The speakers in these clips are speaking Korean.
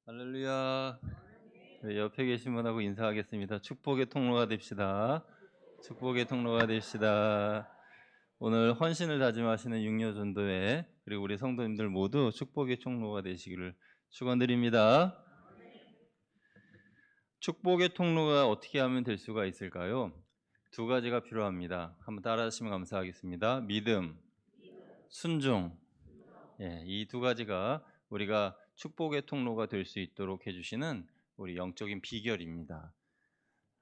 할렐루야. 네, 옆에 계신 분하고 인사하겠습니다. 축복의 통로가 됩시다. 축복의 통로가 됩시다. 오늘 헌신을 다짐하시는 육려전도회 그리고 우리 성도님들 모두 축복의 통로가 되시기를 축원드립니다. 축복의 통로가 어떻게 하면 될 수가 있을까요? 두 가지가 필요합니다. 한번 따라하시면 감사하겠습니다. 믿음, 순종. 예, 이 두 가지가 우리가 축복의 통로가 될 수 있도록 해주시는 우리 영적인 비결입니다.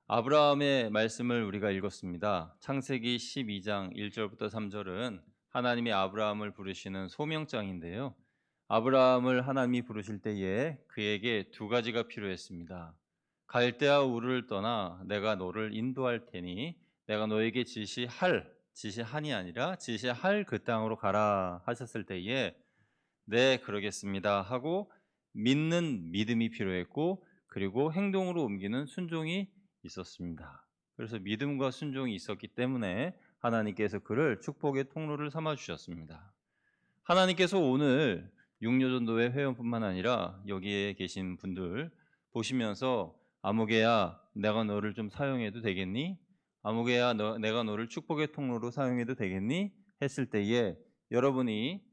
아브라함의 말씀을 우리가 읽었습니다. 창세기 12장 1절부터 3절은 하나님이 아브라함을 부르시는 소명장인데요. 아브라함을 하나님이 부르실 때에 그에게 두 가지가 필요했습니다. 갈대아 우르를 떠나 내가 너를 인도할 테니 내가 너에게 지시한이 아니라 지시할 그 땅으로 가라 하셨을 때에 네, 그러겠습니다 하고 믿는 믿음이 필요했고 그리고 행동으로 옮기는 순종이 있었습니다. 그래서 믿음과 순종이 있었기 때문에 하나님께서 그를 축복의 통로를 삼아 주셨습니다. 하나님께서 오늘 육려전도회 회원뿐만 아니라 여기에 계신 분들 보시면서 아무개야 내가 너를 좀 사용해도 되겠니? 아무개야 내가 너를 축복의 통로로 사용해도 되겠니? 했을 때에 여러분이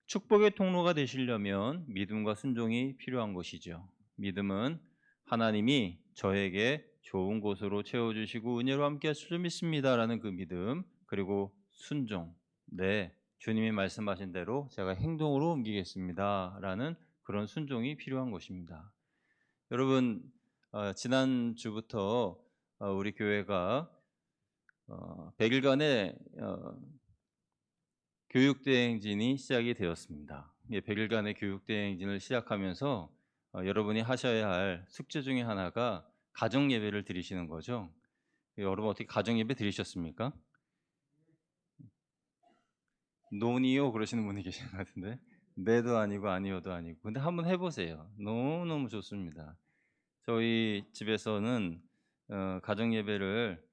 축복의 통로가 되시려면 믿음과 순종이 필요한 것이죠. 믿음은 하나님이 저에게 좋은 곳으로 채워주시고 은혜로 함께 하실 줄 믿습니다라는 그 믿음, 그리고 순종, 네, 주님이 말씀하신 대로 제가 행동으로 옮기겠습니다라는 그런 순종이 필요한 것입니다. 여러분, 지난주부터 우리 교회가 100일간의 교육대행진이 시작이 되었습니다. 100일간의 교육대행진을 시작하면서 여러분이 하셔야 할 숙제 중에 하나가 가정예배를 드리시는 거죠. 여러분 어떻게 가정예배 드리셨습니까? 논이요 그러시는 분이 계신 것 같은데 네도 아니고 아니요도 아니고 근데 한번 해보세요. 너무너무 좋습니다. 저희 집에서는 가정예배를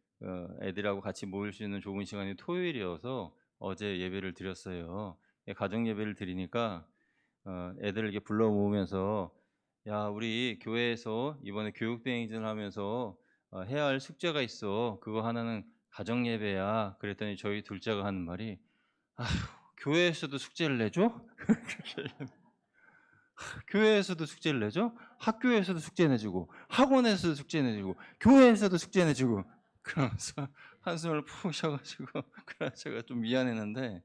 애들하고 같이 모일 수 있는 좋은 시간이 토요일이어서 어제 예배를 드렸어요. 가정예배를 드리니까 애들을 이렇게 불러 모으면서 "야 우리 교회에서 이번에 교육대행진을 하면서 해야 할 숙제가 있어. 그거 하나는 가정예배야." 그랬더니 저희 둘째가 하는 말이 "아휴 교회에서도 숙제를 내줘?" 그렇게 교회에서도 숙제를 내줘? 학교에서도 숙제 내주고 학원에서도 숙제 내주고 교회에서도 숙제 내주고 그러면서 한숨을 푹 쉬어 가지고 그래서 제가 좀 미안했는데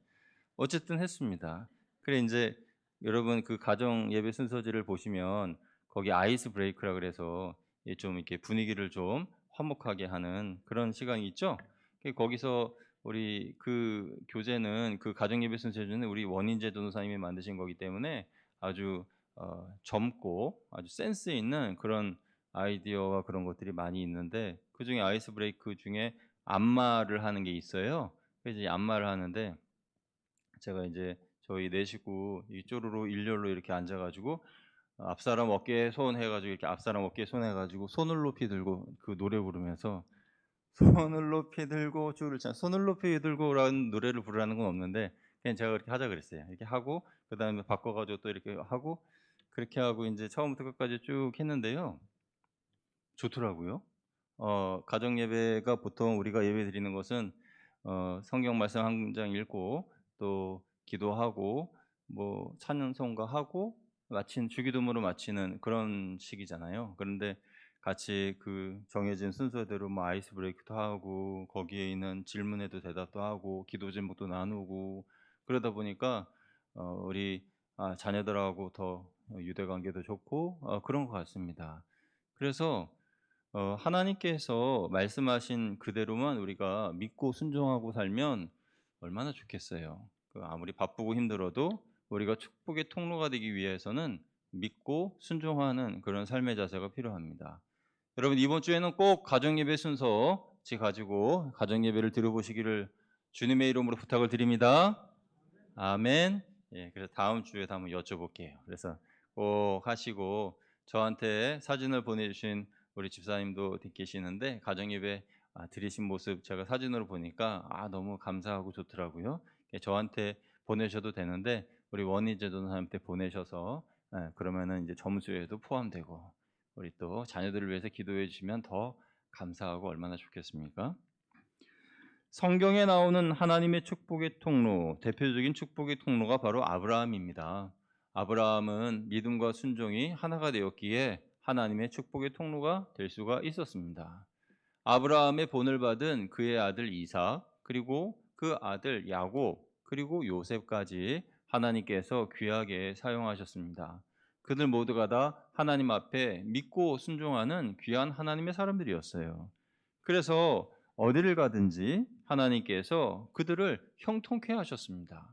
어쨌든 했습니다. 그래 인제 여러분 그 가정 예배 순서지를 보시면 거기 아이스 브레이크라 그래서 좀 이렇게 분위기를 좀 화목하게 하는 그런 시간이 있죠. 거기서 우리 그 교재는 그 가정 예배 순서지는 우리 원인재 전도사님이 만드신 거기 때문에 아주 젊고 아주 센스 있는 그런 아이디어와 그런 것들이 많이 있는데 그중에 아이스 브레이크 중에 안마를 하는 게 있어요. 그래서 이제 안마를 하는데 제가 이제 저희 4 식구 이 쪼르르 일렬로 이렇게 앉아 가지고 앞사람 어깨에 손 해 가지고 이렇게 앞사람 어깨에 손 해 가지고 손을 높이 들고 그 노래 부르면서 손을 높이 들고 주를 찬 손을 높이 들고라는 노래를 부르라는 건 없는데 그냥 제가 그렇게 하자 그랬어요. 이렇게 하고 그다음에 바꿔 가지고 또 이렇게 하고 그렇게 하고 인제 처음부터 끝까지 쭉 했는데요. 좋더라고요. 가정 예배가 보통 우리가 예배드리는 것은 성경 말씀 한 장 읽고 또 기도하고 뭐 찬송가하고 주기도문으로 마치는 그런 식이잖아요. 그런데 같이 그 정해진 순서대로 뭐 아이스 브레이크도 하고 거기에 있는 질문에도 대답도 하고 기도 제목도 나누고 그러다 보니까 우리 자녀들하고 더 유대 관계도 좋고 그런 것 같습니다. 그래서 하나님께서 말씀하신 그대로만 우리가 믿고 순종하고 살면 얼마나 좋겠어요. 아무리 바쁘고 힘들어도 우리가 축복의 통로가 되기 위해서는 믿고 순종하는 그런 삶의 자세가 필요합니다. 여러분 이번 주에는 꼭 가정 예배 순서지 가지고 가정 예배를 들어보시기를 주님의 이름으로 부탁을 드립니다. 아멘. 예, 그래서 다음 주에도 한번 여쭤볼게요. 그래서 꼭 하시고 저한테 사진을 보내주신 우리 집사님도 계시는데 가정예배 드리신 모습 제가 사진으로 보니까 너무 감사하고 좋더라고요. 저한테 보내셔도 되는데 우리 원희재 전사님한테 보내셔서 그러면은 이제 점수에도 포함되고 우리 또 자녀들을 위해서 기도해 주시면 더 감사하고 얼마나 좋겠습니까? 성경에 나오는 하나님의 축복의 통로, 대표적인 축복의 통로가 바로 아브라함입니다. 아브라함은 믿음과 순종이 하나가 되었기에 하나님의 축복의 통로가 될 수가 있었습니다. 아브라함의 본을 받은 그의 아들 이삭, 그리고 그 아들 야곱, 그리고 요셉까지 하나님께서 귀하게 사용하셨습니다. 그들 모두가 다 하나님 앞에 믿고 순종하는 귀한 하나님의 사람들이었어요. 그래서 어디를 가든지 하나님께서 그들을 형통케 하셨습니다.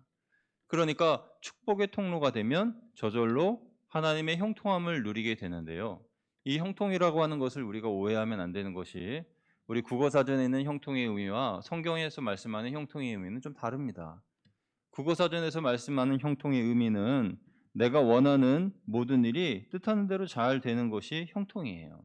그러니까 축복의 통로가 되면 저절로 하나님의 형통함을 누리게 되는데요. 이 형통이라고 하는 것을 우리가 오해하면 안 되는 것이 우리 국어사전에 있는 형통의 의미와 성경에서 말씀하는 형통의 의미는 좀 다릅니다. 국어사전에서 말씀하는 형통의 의미는 내가 원하는 모든 일이 뜻하는 대로 잘 되는 것이 형통이에요.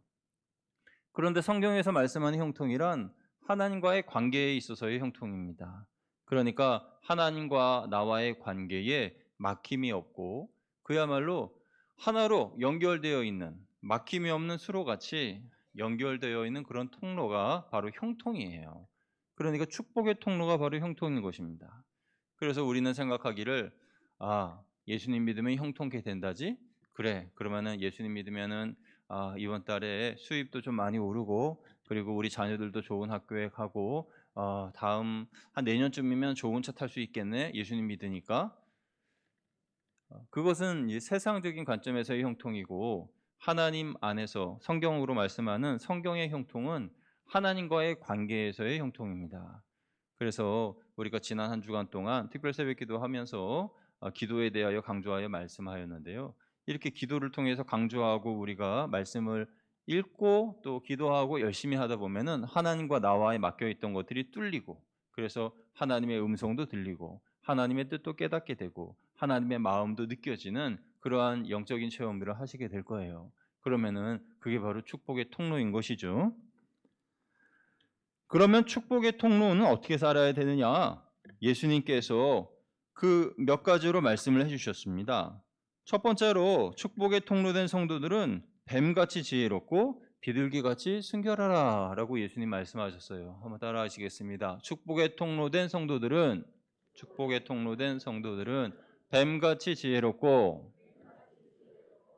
그런데 성경에서 말씀하는 형통이란 하나님과의 관계에 있어서의 형통입니다. 그러니까 하나님과 나와의 관계에 막힘이 없고 그야말로 하나로 연결되어 있는 막힘이 없는 수로같이 연결되어 있는 그런 통로가 바로 형통이에요. 그러니까 축복의 통로가 바로 형통인 것입니다. 그래서 우리는 생각하기를 예수님 믿으면 형통케 된다지? 그래. 그러면은 예수님 믿으면은 이번 달에 수입도 좀 많이 오르고 그리고 우리 자녀들도 좋은 학교에 가고 다음 한 내년쯤이면 좋은 차 탈 수 있겠네. 예수님 믿으니까. 그것은 이 세상적인 관점에서의 형통이고 하나님 안에서 성경으로 말씀하는 성경의 형통은 하나님과의 관계에서의 형통입니다. 그래서 우리가 지난 한 주간 동안 특별 새벽기도 하면서 기도에 대하여 강조하여 말씀하였는데요. 이렇게 기도를 통해서 강조하고 우리가 말씀을 읽고 또 기도하고 열심히 하다 보면은 하나님과 나와의 막혀 있던 것들이 뚫리고 그래서 하나님의 음성도 들리고 하나님의 뜻도 깨닫게 되고 하나님의 마음도 느껴지는 그러한 영적인 체험들을 하시게 될 거예요. 그러면은 그게 바로 축복의 통로인 것이죠. 그러면 축복의 통로는 어떻게 살아야 되느냐? 예수님께서 그 몇 가지로 말씀을 해주셨습니다. 첫 번째로 축복의 통로된 성도들은 뱀같이 지혜롭고 비둘기같이 순결하라 라고 예수님 말씀하셨어요. 한번 따라 하시겠습니다. 축복의 통로된 성도들은 뱀같이 지혜롭고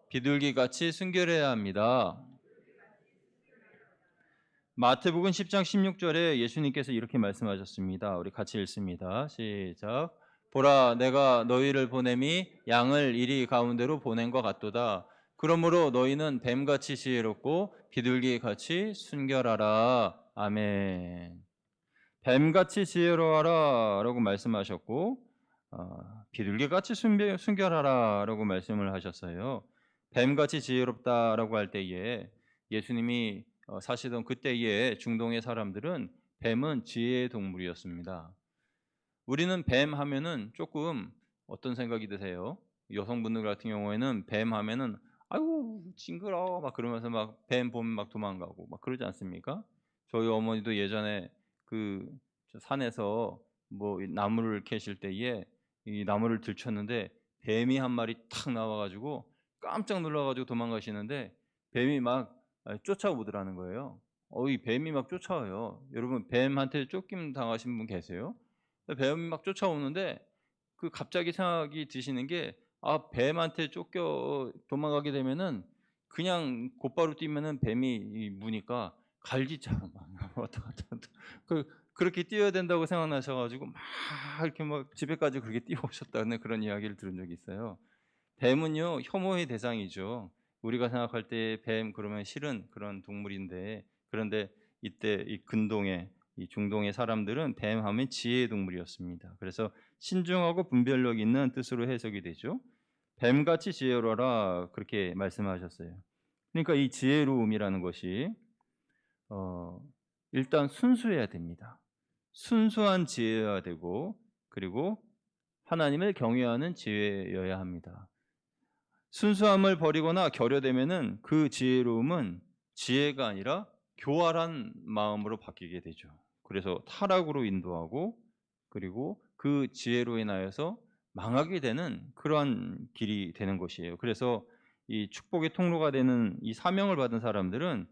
비둘기같이 순결해야 합니다. 마태복음 10장 16절에 예수님께서 이렇게 말씀하셨습니다. 우리 같이 읽습니다. 시작. 보라, 내가 너희를 보냄이 양을 이리 가운데로 보낸 것 같도다. 그러므로 너희는 뱀같이 지혜롭고 비둘기같이 순결하라. 아멘. 뱀같이 지혜로워라 라고 말씀하셨고 비둘기같이 순결하라 라고 말씀을 하셨어요. 뱀같이 지혜롭다라고 할 때에 예수님이 사시던 그때의 중동의 사람들은 뱀은 지혜의 동물이었습니다. 우리는 뱀 하면은 조금 어떤 생각이 드세요? 여성분들 같은 경우에는 뱀 하면은 아유 징그러워 막 그러면서 막 뱀 보면 막 도망가고 막 그러지 않습니까? 저희 어머니도 예전에 그 산에서 뭐 나무를 캐실 때에 이 나무를 들쳤는데 뱀이 한 마리 탁 나와가지고 깜짝 놀라가지고 도망가시는데 뱀이 막 쫓아오더라는 거예요. 이 뱀이 막 쫓아와요. 여러분 뱀한테 쫓김 당하신 분 계세요? 뱀이 막 쫓아오는데 그 갑자기 생각이 드시는 게 뱀한테 쫓겨 도망가게 되면은 그냥 곧바로 뛰면은 뱀이 무니까 갈기처럼 막 왔다 갔다 그렇게 뛰어야 된다고 생각나셔 가지고 막 이렇게 막 집에까지 그렇게 뛰어오셨다는 그런 이야기를 들은 적이 있어요. 뱀은요 혐오의 대상이죠. 우리가 생각할 때 뱀 그러면 싫은 그런 동물인데 그런데 이때 이 근동의 이 중동의 사람들은 뱀 하면 지혜의 동물이었습니다. 그래서 신중하고 분별력 있는 뜻으로 해석이 되죠. 뱀같이 지혜로라 그렇게 말씀하셨어요. 그러니까 이 지혜로움이라는 것이 어, 일단 순수해야 됩니다. 순수한 지혜여야 되고 그리고 하나님을 경외하는 지혜여야 합니다. 순수함을 버리거나 결여되면은 그 지혜로움은 지혜가 아니라 교활한 마음으로 바뀌게 되죠. 그래서 타락으로 인도하고 그리고 그 지혜로 인하여서 망하게 되는 그러한 길이 되는 것이에요. 그래서 이 축복의 통로가 되는 이 사명을 받은 사람들은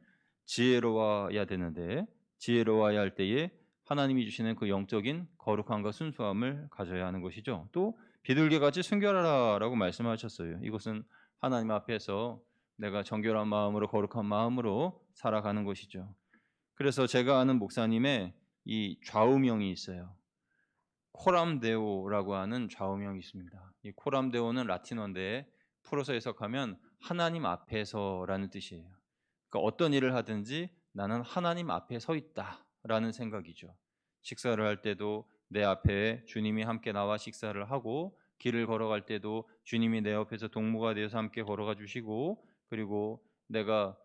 지혜로워야 되는데, 지혜로워야 할 때에 하나님이 주시는 그 영적인 거룩함과 순수함을 가져야 하는 것이죠. 또 비둘기같이 순결하라라고 말씀하셨어요. 이것은 하나님 앞에서 내가 정결한 마음으로, 거룩한 마음으로 살아가는 것이죠. 그래서 제가 아는 목사님의 이 좌우명이 있어요. 코람데오라고 하는 좌우명이 있습니다. 이 코람데오는 라틴어인데 풀어서 해석하면 하나님 앞에서라는 뜻이에요. 그러니까 어떤 일을 하든지 나는 하나님 앞에 서 있다라는 생각이죠. 식사를 할 때도 내 앞에 주님이 함께 나와 식사를 하고, 길을 걸어갈 때도 주님이 내 옆에서 동무가 되어서 함께 걸어가 주시고, 그리고 내가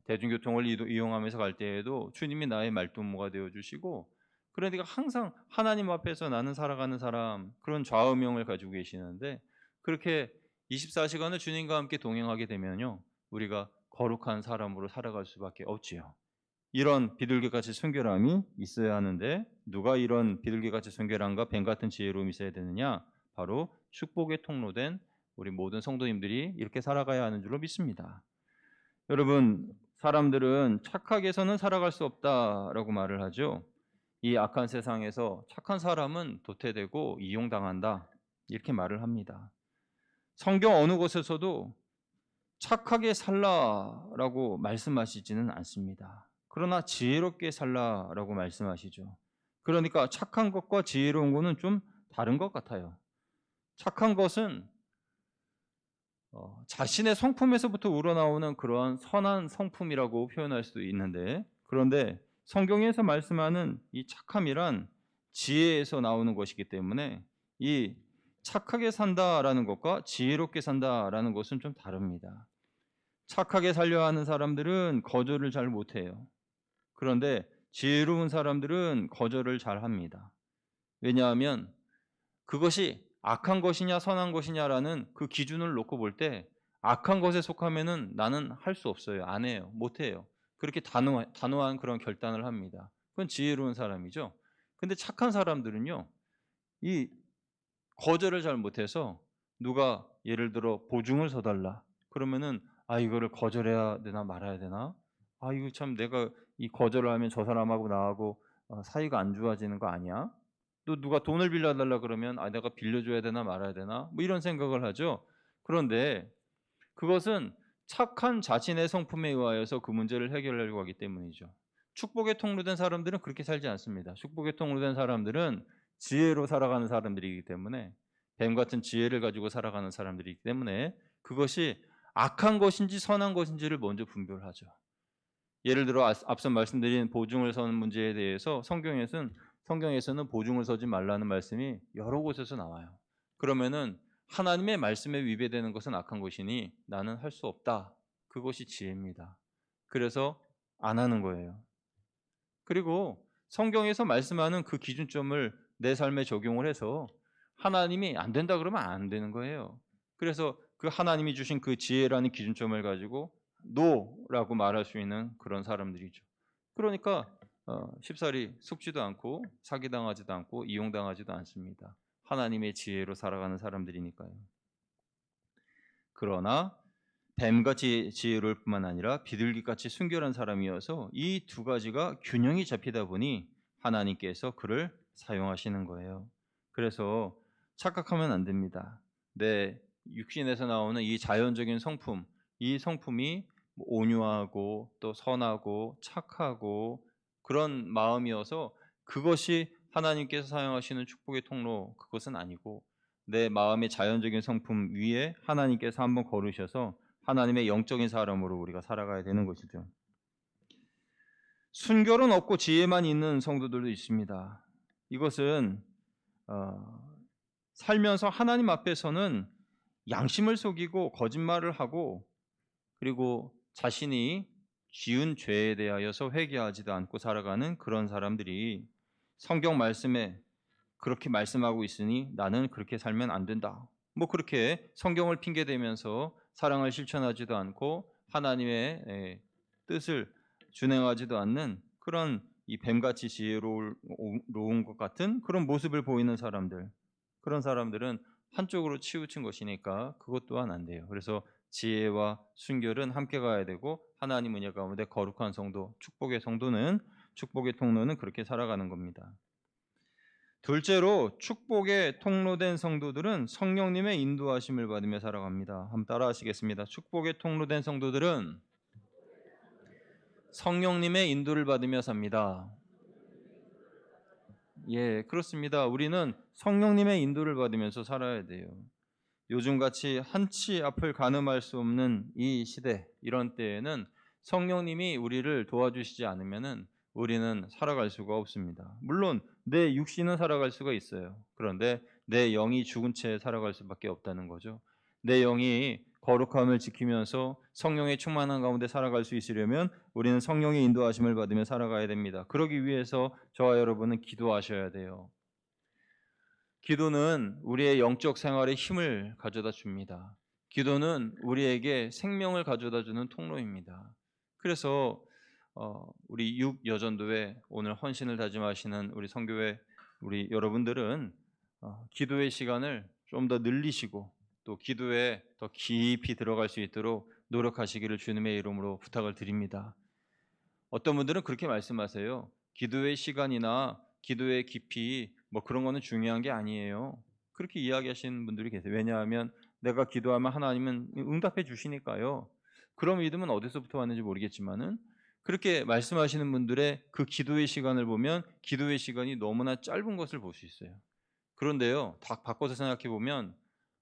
대중교통을 이용하면서 갈 때에도 주님이 나의 말동무가 되어 주시고, 그러니까 항상 하나님 앞에서 나는 살아가는 사람, 그런 좌우명을 가지고 계시는데, 그렇게 24시간을 주님과 함께 동행하게 되면요, 우리가 거룩한 사람으로 살아갈 수밖에 없지요. 이런 비둘기같이 순결함이 있어야 하는데, 누가 이런 비둘기같이 순결함과 뱀같은 지혜로움이 있어야 되느냐? 바로 축복의 통로된 우리 모든 성도님들이 이렇게 살아가야 하는 줄로 믿습니다. 여러분, 사람들은 착하게 해서는 살아갈 수 없다라고 말을 하죠. 이 악한 세상에서 착한 사람은 도태되고 이용당한다, 이렇게 말을 합니다. 성경 어느 곳에서도 착하게 살라라고 말씀하시지는 않습니다. 그러나 지혜롭게 살라라고 말씀하시죠. 그러니까 착한 것과 지혜로운 것은 좀 다른 것 같아요. 착한 것은 자신의 성품에서부터 우러나오는 그러한 선한 성품이라고 표현할 수도 있는데, 그런데 성경에서 말씀하는 이 착함이란 지혜에서 나오는 것이기 때문에 이 착하게 산다라는 것과 지혜롭게 산다라는 것은 좀 다릅니다. 착하게 살려 하는 사람들은 거절을 잘 못해요. 그런데 지혜로운 사람들은 거절을 잘 합니다. 왜냐하면 그것이 악한 것이냐 선한 것이냐라는 그 기준을 놓고 볼 때, 악한 것에 속하면은 나는 할 수 없어요. 안 해요. 못 해요. 그렇게 단호한 그런 결단을 합니다. 그건 지혜로운 사람이죠. 근데 착한 사람들은요, 이 거절을 잘 못해서 누가 예를 들어 보증을 서달라 그러면은, 아 이거를 거절해야 되나 말아야 되나? 아 이거 참, 내가 이 거절을 하면 저 사람하고 나하고 사이가 안 좋아지는 거 아니야? 또 누가 돈을 빌려달라 그러면, 아 내가 빌려줘야 되나 말아야 되나? 뭐 이런 생각을 하죠. 그런데 그것은 착한 자신의 성품에 의하여서 그 문제를 해결하려고 하기 때문이죠. 축복에 통로된 사람들은 그렇게 살지 않습니다. 축복에 통로된 사람들은 지혜로 살아가는 사람들이기 때문에, 뱀 같은 지혜를 가지고 살아가는 사람들이기 때문에 그것이 악한 것인지 선한 것인지를 먼저 분별하죠. 예를 들어 앞서 말씀드린 보증을 서는 문제에 대해서 성경에서는 보증을 서지 말라는 말씀이 여러 곳에서 나와요. 그러면은 하나님의 말씀에 위배되는 것은 악한 것이니 나는 할 수 없다. 그것이 지혜입니다. 그래서 안 하는 거예요. 그리고 성경에서 말씀하는 그 기준점을 내 삶에 적용을 해서 하나님이 안 된다 그러면 안 되는 거예요. 그래서 그 하나님이 주신 그 지혜라는 기준점을 가지고 노라고 말할 수 있는 그런 사람들이죠. 그러니까 쉽사리 속지도 않고 사기당하지도 않고 이용당하지도 않습니다. 하나님의 지혜로 살아가는 사람들이니까요. 그러나 뱀같이 지혜로울 뿐만 아니라 비둘기같이 순결한 사람이어서 이 두 가지가 균형이 잡히다 보니 하나님께서 그를 사용하시는 거예요. 그래서 착각하면 안 됩니다. 내 육신에서 나오는 이 자연적인 성품, 이 성품이 온유하고 또 선하고 착하고 그런 마음이어서 그것이 하나님께서 사용하시는 축복의 통로, 그것은 아니고, 내 마음의 자연적인 성품 위에 하나님께서 한번 걸으셔서 하나님의 영적인 사람으로 우리가 살아가야 되는 것이죠. 순결은 없고 지혜만 있는 성도들도 있습니다. 이것은 살면서 하나님 앞에서는 양심을 속이고 거짓말을 하고, 그리고 자신이 지은 죄에 대하여서 회개하지도 않고 살아가는 그런 사람들이 성경 말씀에 그렇게 말씀하고 있으니 나는 그렇게 살면 안 된다, 뭐 그렇게 성경을 핑계대면서 사랑을 실천하지도 않고 하나님의 뜻을 준행하지도 않는 그런 이 뱀같이 지혜로운 것 같은 그런 모습을 보이는 사람들, 그런 사람들은 한쪽으로 치우친 것이니까 그것 또한 안 돼요. 그래서 지혜와 순결은 함께 가야 되고 하나님 은혜 가운데 거룩한 성도, 축복의 통로는 그렇게 살아가는 겁니다. 둘째로 축복의 통로된 성도들은 성령님의 인도하심을 받으며 살아갑니다. 한번 따라하시겠습니다. 축복의 통로된 성도들은 성령님의 인도를 받으며 삽니다. 예, 그렇습니다. 우리는 성령님의 인도를 받으면서 살아야 돼요. 요즘같이 한치 앞을 가늠할 수 없는 이 시대, 이런 때에는 성령님이 우리를 도와주시지 않으면은 우리는 살아갈 수가 없습니다. 물론 내 육신은 살아갈 수가 있어요. 그런데 내 영이 죽은 채 살아갈 수밖에 없다는 거죠. 내 영이 거룩함을 지키면서 성령의 충만한 가운데 살아갈 수 있으려면 우리는 성령의 인도하심을 받으며 살아가야 됩니다. 그러기 위해서 저와 여러분은 기도하셔야 돼요. 기도는 우리의 영적 생활에 힘을 가져다 줍니다. 기도는 우리에게 생명을 가져다 주는 통로입니다. 그래서 우리 육여전도회 오늘 헌신을 다짐하시는 우리 선교회 우리 여러분들은 기도의 시간을 좀 더 늘리시고 또 기도에 더 깊이 들어갈 수 있도록 노력하시기를 주님의 이름으로 부탁을 드립니다. 어떤 분들은 그렇게 말씀하세요. 기도의 시간이나 기도의 깊이 뭐 그런 거는 중요한 게 아니에요. 그렇게 이야기하시는 분들이 계세요. 왜냐하면 내가 기도하면 하나님은 응답해 주시니까요. 그런 믿음은 어디서부터 왔는지 모르겠지만은 그렇게 말씀하시는 분들의 그 기도의 시간을 보면 기도의 시간이 너무나 짧은 것을 볼 수 있어요. 그런데요, 다 바꿔서 생각해 보면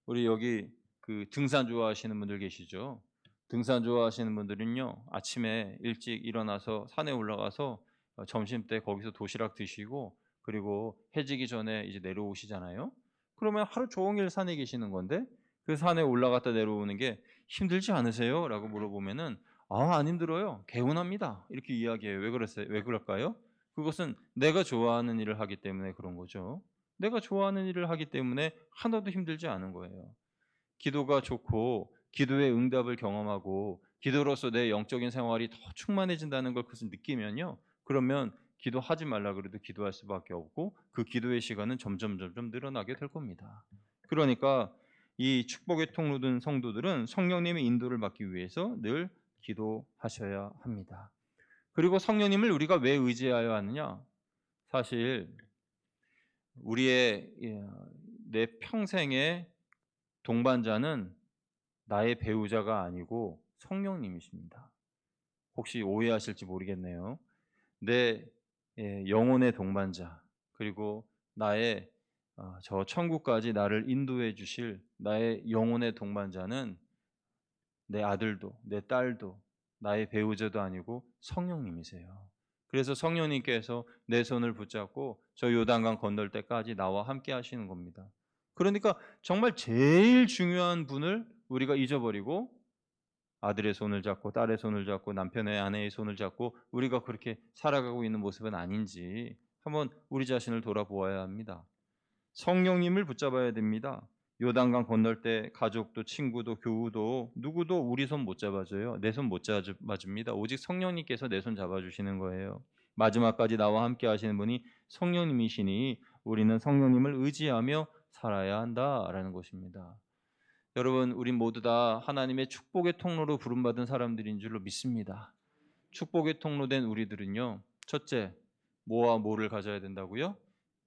우리 여기 그 등산 좋아하시는 분들 계시죠? 등산 좋아하시는 분들은요, 아침에 일찍 일어나서 산에 올라가서 점심 때 거기서 도시락 드시고 그리고 해지기 전에 이제 내려오시잖아요. 그러면 하루 종일 산에 계시는 건데 그 산에 올라갔다 내려오는 게 힘들지 않으세요? 라고 물어보면은 안 힘들어요. 개운합니다. 이렇게 이야기해요. 왜 그랬어요? 왜 그럴까요? 그것은 내가 좋아하는 일을 하기 때문에 그런 거죠. 내가 좋아하는 일을 하기 때문에 하나도 힘들지 않은 거예요. 기도가 좋고 기도의 응답을 경험하고 기도로서 내 영적인 생활이 더 충만해진다는 걸 그것을 느끼면요. 그러면 기도하지 말라 그래도 기도할 수밖에 없고 그 기도의 시간은 점점 늘어나게 될 겁니다. 그러니까 이 축복의 통로든 성도들은 성령님의 인도를 받기 위해서 늘 기도하셔야 합니다. 그리고 성령님을 우리가 왜 의지해야 하느냐? 사실 우리의 내 평생의 동반자는 나의 배우자가 아니고 성령님이십니다. 혹시 오해하실지 모르겠네요. 내 영혼의 동반자 그리고 나의 저 천국까지 나를 인도해 주실 나의 영혼의 동반자는 내 아들도 내 딸도 나의 배우자도 아니고 성령님이세요. 그래서 성령님께서 내 손을 붙잡고 저 요단강 건널 때까지 나와 함께 하시는 겁니다. 그러니까 정말 제일 중요한 분을 우리가 잊어버리고 아들의 손을 잡고 딸의 손을 잡고 남편의 아내의 손을 잡고 우리가 그렇게 살아가고 있는 모습은 아닌지 한번 우리 자신을 돌아보아야 합니다. 성령님을 붙잡아야 됩니다. 요단강 건널 때 가족도 친구도 교우도 누구도 우리 손 못 잡아줘요. 내 손 못 잡아줍니다. 오직 성령님께서 내 손 잡아주시는 거예요. 마지막까지 나와 함께 하시는 분이 성령님이시니 우리는 성령님을 의지하며 살아야 한다라는 것입니다. 여러분, 우리 모두 다 하나님의 축복의 통로로 부름받은 사람들인 줄로 믿습니다. 축복의 통로된 우리들은요, 첫째, 뭐와 뭐를 가져야 된다고요?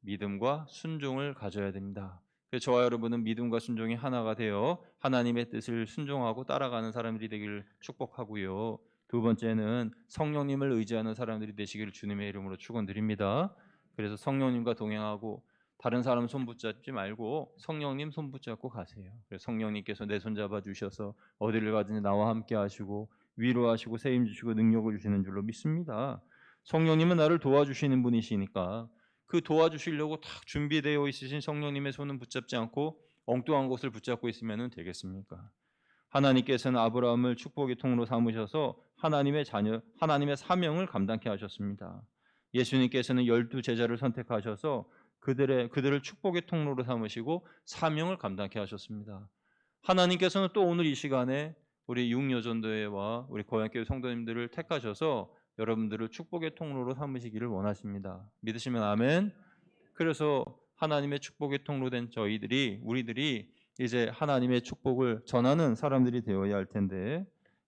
믿음과 순종을 가져야 됩니다. 그래서 저와 여러분은 믿음과 순종이 하나가 되어 하나님의 뜻을 순종하고 따라가는 사람들이 되기를 축복하고요. 두 번째는 성령님을 의지하는 사람들이 되시기를 주님의 이름으로 축원드립니다. 그래서 성령님과 동행하고 다른 사람 손 붙잡지 말고 성령님 손 붙잡고 가세요. 그래서 성령님께서 내 손 잡아 주셔서 어디를 가든지 나와 함께 하시고 위로하시고 세임 주시고 능력을 주시는 줄로 믿습니다. 성령님은 나를 도와주시는 분이시니까 그 도와주시려고 딱 준비되어 있으신 성령님의 손은 붙잡지 않고 엉뚱한 것을 붙잡고 있으면 되겠습니까? 하나님께서는 아브라함을 축복의 통로 삼으셔서 하나님의 자녀, 하나님의 사명을 감당케 하셨습니다. 예수님께서는 12 제자를 선택하셔서 그들을 축복의 통로로 삼으시고 사명을 감당케 하셨습니다. 하나님께서는 또 오늘 이 시간에 우리 육여전도회와 우리 고향교회 성도님들을 택하셔서 여러분들을 축복의 통로로 삼으시기를 원하십니다. 믿으시면 아멘. 그래서 하나님의 축복의 통로된 우리들이 이제 하나님의 축복을 전하는 사람들이 되어야 할 텐데,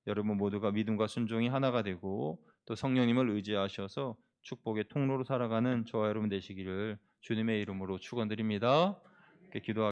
여러분 모두가 믿음과 순종이 하나가 되고 또 성령님을 의지하셔서 축복의 통로로 살아가는 저와 여러분 되시기를 주님의 이름으로 축원드립니다. 기도하